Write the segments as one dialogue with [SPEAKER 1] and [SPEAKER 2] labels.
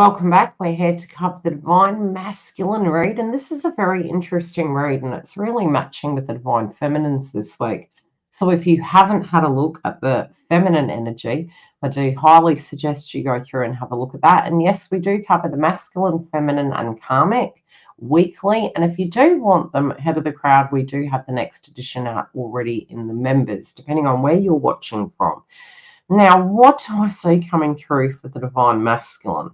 [SPEAKER 1] Welcome back. We're here to cover the Divine Masculine read, and this is a very interesting read, and it's really matching with the Divine Feminines this week. So if you haven't had a look at the feminine energy, I do highly suggest you go through and have a look at that. And yes, we do cover the masculine, feminine, and karmic weekly. And if you do want them ahead of the crowd, we do have the next edition out already in the members, depending on where you're watching from. Now, what do I see coming through for the Divine Masculine?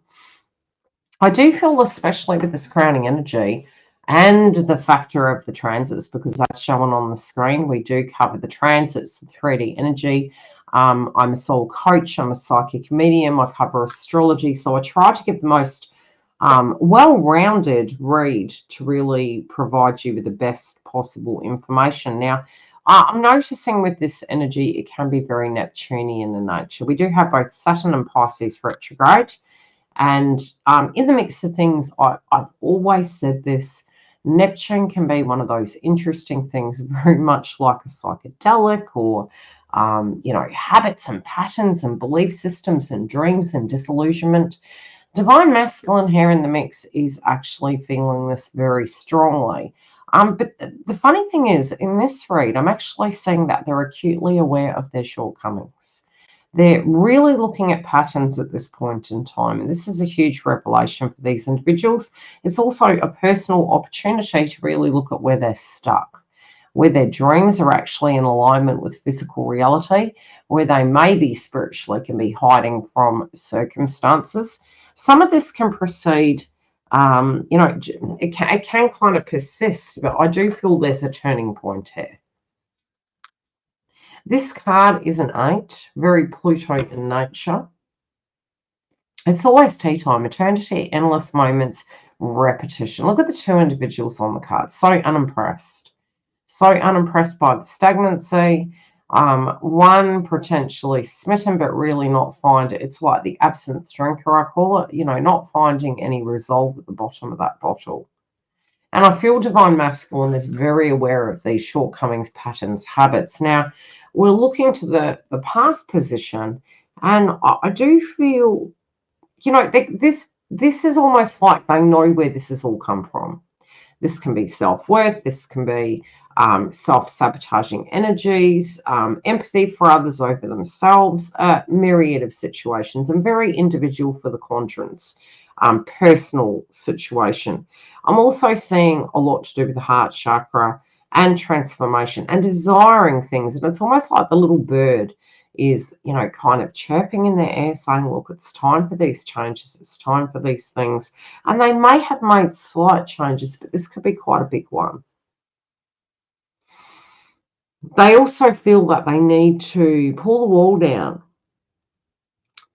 [SPEAKER 1] I do feel, especially with this crowning energy and the factor of the transits, because that's shown on the screen, we do cover the transits, the 3D energy. I'm a soul coach, I'm a psychic medium, I cover astrology, so I try to give the most well-rounded read to really provide you with the best possible information. Now, I'm noticing with this energy, it can be very Neptunian in nature. We do have both Saturn and Pisces retrograde. And in the mix of things, I've always said this, Neptune can be one of those interesting things, very much like a psychedelic or, habits and patterns and belief systems and dreams and disillusionment. Divine Masculine here in the mix is actually feeling this very strongly. But the funny thing is, in this read, I'm actually seeing that they're acutely aware of their shortcomings. They're really looking at patterns at this point in time, and this is a huge revelation for these individuals. It's also a personal opportunity to really look at where they're stuck, where their dreams are actually in alignment with physical reality, where they maybe spiritually can be hiding from circumstances. Some of this can proceed, it can kind of persist, but I do feel there's a turning point here. This card is an 8, very Pluto in nature. It's always tea time, eternity, endless moments, repetition. Look at the two individuals on the card. So unimpressed. So unimpressed by the stagnancy. One potentially smitten, but really not find it. It's like the absinthe drinker, I call it. Not finding any resolve at the bottom of that bottle. And I feel Divine Masculine is very aware of these shortcomings, patterns, habits. Now, we're looking to the past position, and I do feel, this is almost like they know where this has all come from. This can be self-worth, this can be self-sabotaging energies, empathy for others over themselves, a myriad of situations, and very individual for the quadrants, personal situation. I'm also seeing a lot to do with the heart chakra and transformation and desiring things. And it's almost like the little bird is, kind of chirping in their air saying, look, it's time for these changes. It's time for these things. And they may have made slight changes, but this could be quite a big one. They also feel that they need to pull the wall down,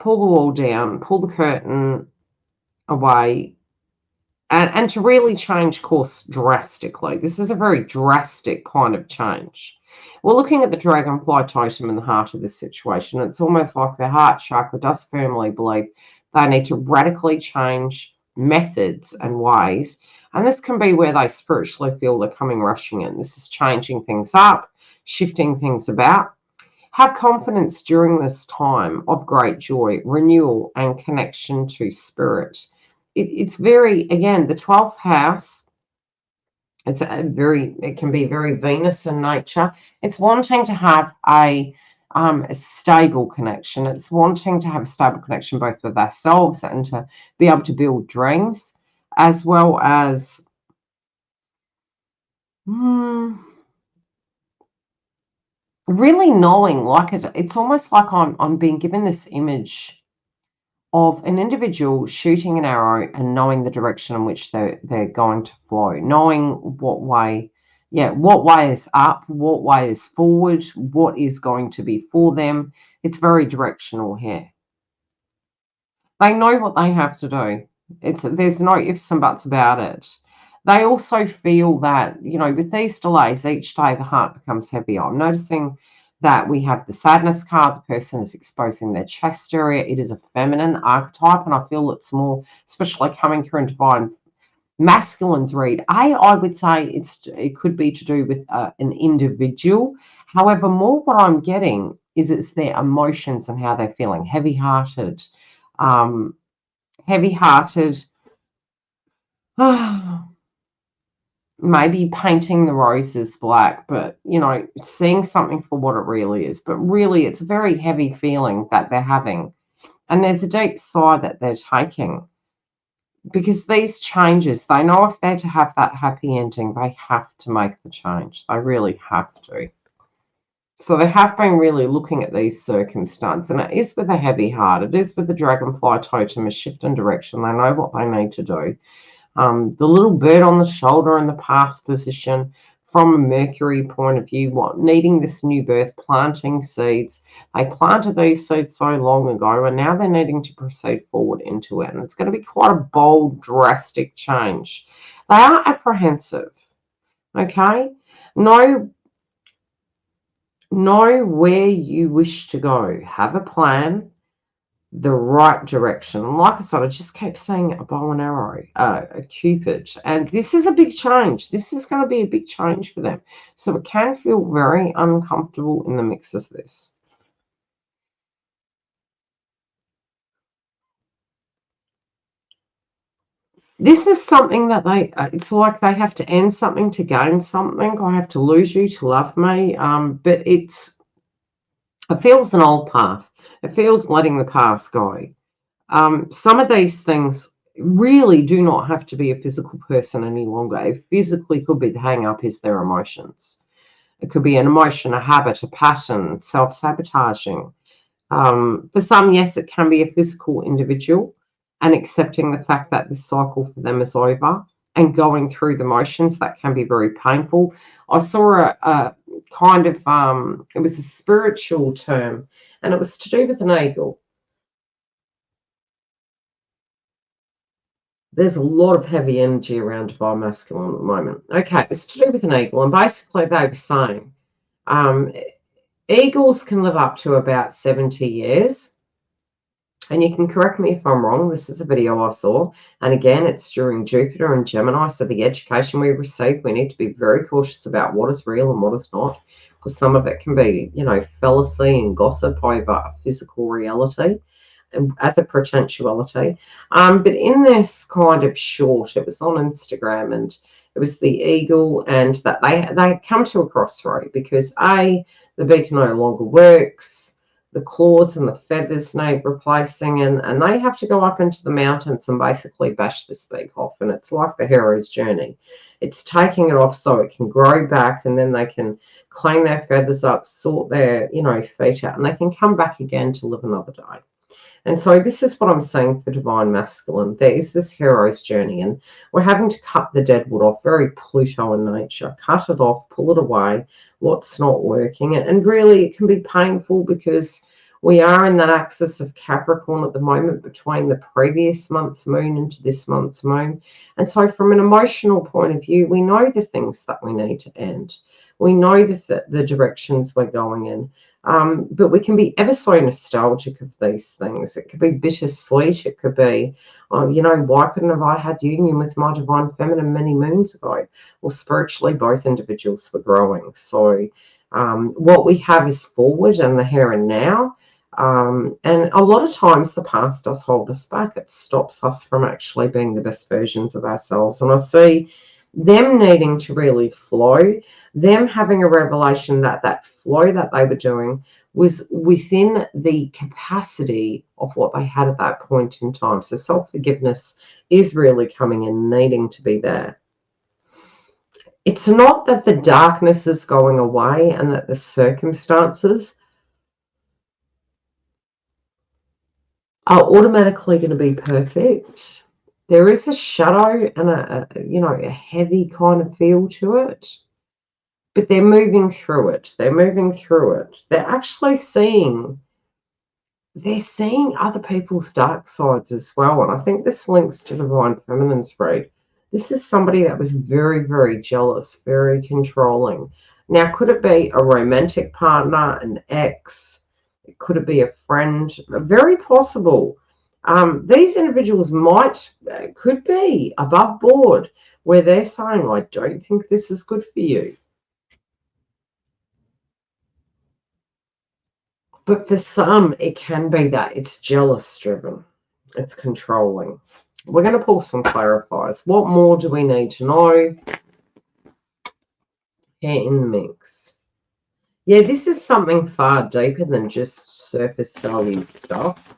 [SPEAKER 1] pull the curtain away, and to really change course drastically. This is a very drastic kind of change. We're looking at the dragonfly totem in the heart of this situation. It's almost like the heart chakra does firmly believe they need to radically change methods and ways. And this can be where they spiritually feel they're coming rushing in. This is changing things up, shifting things about. Have confidence during this time of great joy, renewal, and connection to spirit. It's very, again, the 12th house, it can be very Venus in nature. It's wanting to have a stable connection. It's wanting to have a stable connection both with ourselves and to be able to build dreams, as well as really knowing, like it's almost like I'm being given this image of an individual shooting an arrow and knowing the direction in which they're going to flow, knowing what way is up, what way is forward, what is going to be for them. It's very directional here. They know what they have to do. There's no ifs and buts about it. They also feel that, with these delays, each day the heart becomes heavier. I'm noticing that we have the sadness card. The person is exposing their chest area. It is a feminine archetype, and I feel it's more, especially coming through in Divine Masculine's read. I would say it could be to do with an individual. However, more what I'm getting is it's their emotions and how they're feeling, heavy-hearted, heavy-hearted, maybe painting the roses black, but, you know, seeing something for what it really is. But really, it's a very heavy feeling that they're having. And there's a deep sigh that they're taking. Because these changes, they know if they're to have that happy ending, they have to make the change. They really have to. So they have been really looking at these circumstances, and it is with a heavy heart. It is with the dragonfly totem, a shift in direction. They know what they need to do. The little bird on the shoulder in the past position, from a Mercury point of view, needing this new birth, planting seeds. They planted these seeds so long ago, and now they're needing to proceed forward into it. And it's going to be quite a bold, drastic change. They are apprehensive, okay? Know where you wish to go. Have a plan, the right direction. And like I said, I just keep saying a bow and arrow, a cupid. And this is a big change. This is going to be a big change for them. So it can feel very uncomfortable in the mix of this. This is something that it's like they have to end something to gain something. I have to lose you to love me. But it feels an old path. It feels letting the past go. Some of these things really do not have to be a physical person any longer. It physically could be the hang up is their emotions. It could be an emotion, a habit, a pattern, self-sabotaging. For some, yes, it can be a physical individual and accepting the fact that this cycle for them is over and going through the motions. That can be very painful. I saw a kind of, it was a spiritual term, and it was to do with an eagle. There's a lot of heavy energy around divine masculine at the moment. Okay, it's to do with an eagle, and basically they were saying eagles can live up to about 70 years. And you can correct me if I'm wrong. This is a video I saw. And again, it's during Jupiter and Gemini. So the education we receive, we need to be very cautious about what is real and what is not. Because some of it can be, you know, fallacy and gossip over a physical reality as a potentiality. But in this kind of short, it was on Instagram, and it was the eagle, and that they come to a crossroad because the beak no longer works, the claws and the feathers need replacing, and they have to go up into the mountains and basically bash this beak off. And it's like the hero's journey. It's taking it off so it can grow back, and then they can clean their feathers up, sort their, you know, feet out, and they can come back again to live another day. And so this is what I'm saying for divine masculine. There is this hero's journey, and we're having to cut the dead wood off, very Pluto in nature. Cut it off, pull it away, what's not working. And really, it can be painful because we are in that axis of Capricorn at the moment between the previous month's moon into this month's moon. And so from an emotional point of view, we know the things that we need to end. We know the directions we're going in. But we can be ever so nostalgic of these things. It could be bittersweet. It could be, oh, you know, why couldn't have I had union with my divine feminine many moons ago? Well, spiritually, both individuals were growing. So what we have is forward and the here and now. And a lot of times the past does hold us back. It stops us from actually being the best versions of ourselves. And I see them needing to really flow, them having a revelation that that flow that they were doing was within the capacity of what they had at that point in time. So self-forgiveness is really coming in, needing to be there. It's not that the darkness is going away and that the circumstances are automatically going to be perfect. There is a shadow and a heavy kind of feel to it. But they're moving through it. They're moving through it. They're actually seeing other people's dark sides as well. And I think this links to Divine Feminine's read. This is somebody that was very, very jealous, very controlling. Now, could it be a romantic partner, an ex? Could it be a friend? Very possible. These individuals could be above board where they're saying, I don't think this is good for you. But for some, it can be that it's jealous driven. It's controlling. We're going to pull some clarifiers. What more do we need to know here in the mix? Yeah, this is something far deeper than just surface value stuff.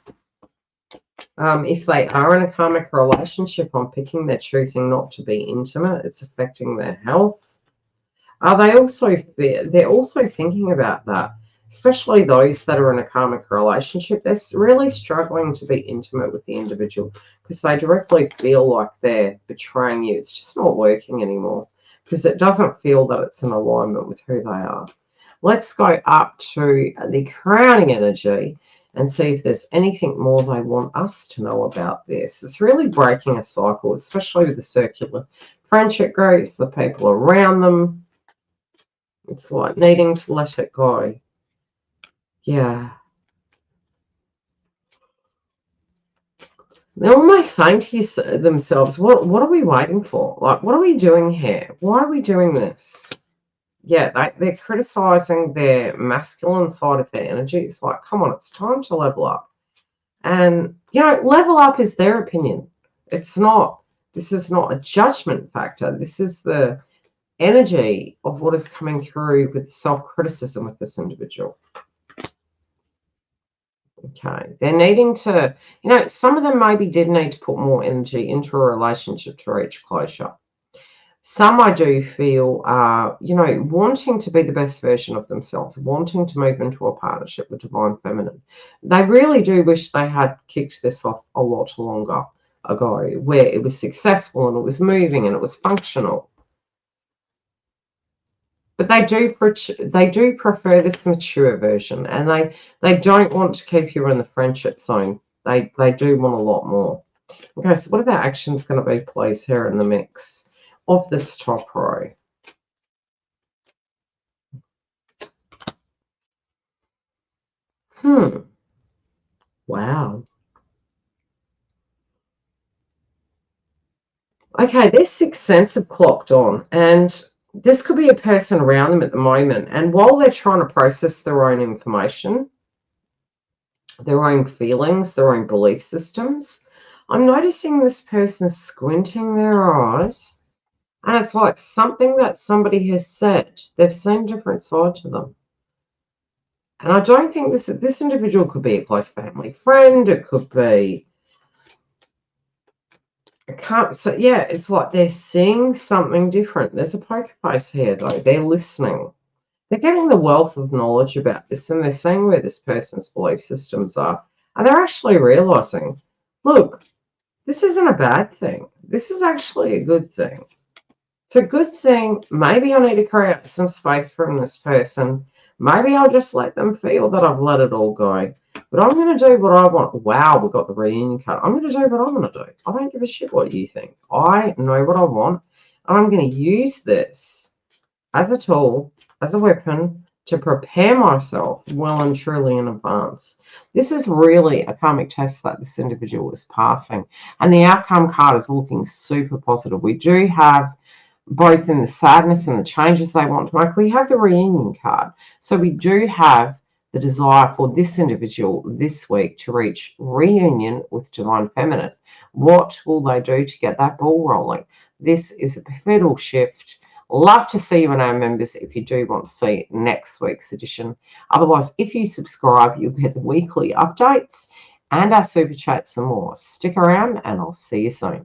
[SPEAKER 1] If they are in a karmic relationship, I'm picking they're choosing not to be intimate. It's affecting their health. They're also thinking about that, especially those that are in a karmic relationship. They're really struggling to be intimate with the individual because they directly feel like they're betraying you. It's just not working anymore because it doesn't feel that it's in alignment with who they are. Let's go up to the crowning energy and see if there's anything more they want us to know about this. It's really breaking a cycle, especially with the circular friendship groups, the people around them. It's like needing to let it go. Yeah. They're almost saying to themselves, what are we waiting for? Like, what are we doing here? Why are we doing this? Yeah, they're criticizing their masculine side of their energy. It's like, come on, it's time to level up. And, level up is their opinion. It's not, this is not a judgment factor. This is the energy of what is coming through with self-criticism with this individual. Okay, they're needing to, some of them maybe did need to put more energy into a relationship to reach closure. Some I do feel are, wanting to be the best version of themselves, wanting to move into a partnership with Divine Feminine. They really do wish they had kicked this off a lot longer ago, where it was successful and it was moving and it was functional. But they do prefer this mature version, and they don't want to keep you in the friendship zone. They do want a lot more. Okay, so what are their actions going to be, please, here in the mix of this top row? Wow. Okay, their sixth sense have clocked on, and this could be a person around them at the moment. And while they're trying to process their own information, their own feelings, their own belief systems, I'm noticing this person squinting their eyes, and it's like something that somebody has said. They've seen a different side to them. And I don't think this individual could be a close family friend. It could be, yeah, it's like they're seeing something different. There's a poker face here, though. They're listening. They're getting the wealth of knowledge about this, and they're seeing where this person's belief systems are. And they're actually realizing, look, this isn't a bad thing. This is actually a good thing. It's a good thing. Maybe I need to create some space from this person. Maybe I'll just let them feel that I've let it all go. But I'm going to do what I want. Wow, we got the reunion card. I'm going to do what I want to do. I don't give a shit what you think. I know what I want. And I'm going to use this as a tool, as a weapon, to prepare myself well and truly in advance. This is really a karmic test that this individual is passing. And the outcome card is looking super positive. We do have, both in the sadness and the changes they want to make, we have the reunion card. So we do have the desire for this individual this week to reach reunion with Divine Feminine. What will they do to get that ball rolling? This is a pivotal shift. Love to see you in our members if you do want to see next week's edition. Otherwise, if you subscribe, you'll get the weekly updates and our super chats and more. Stick around and I'll see you soon.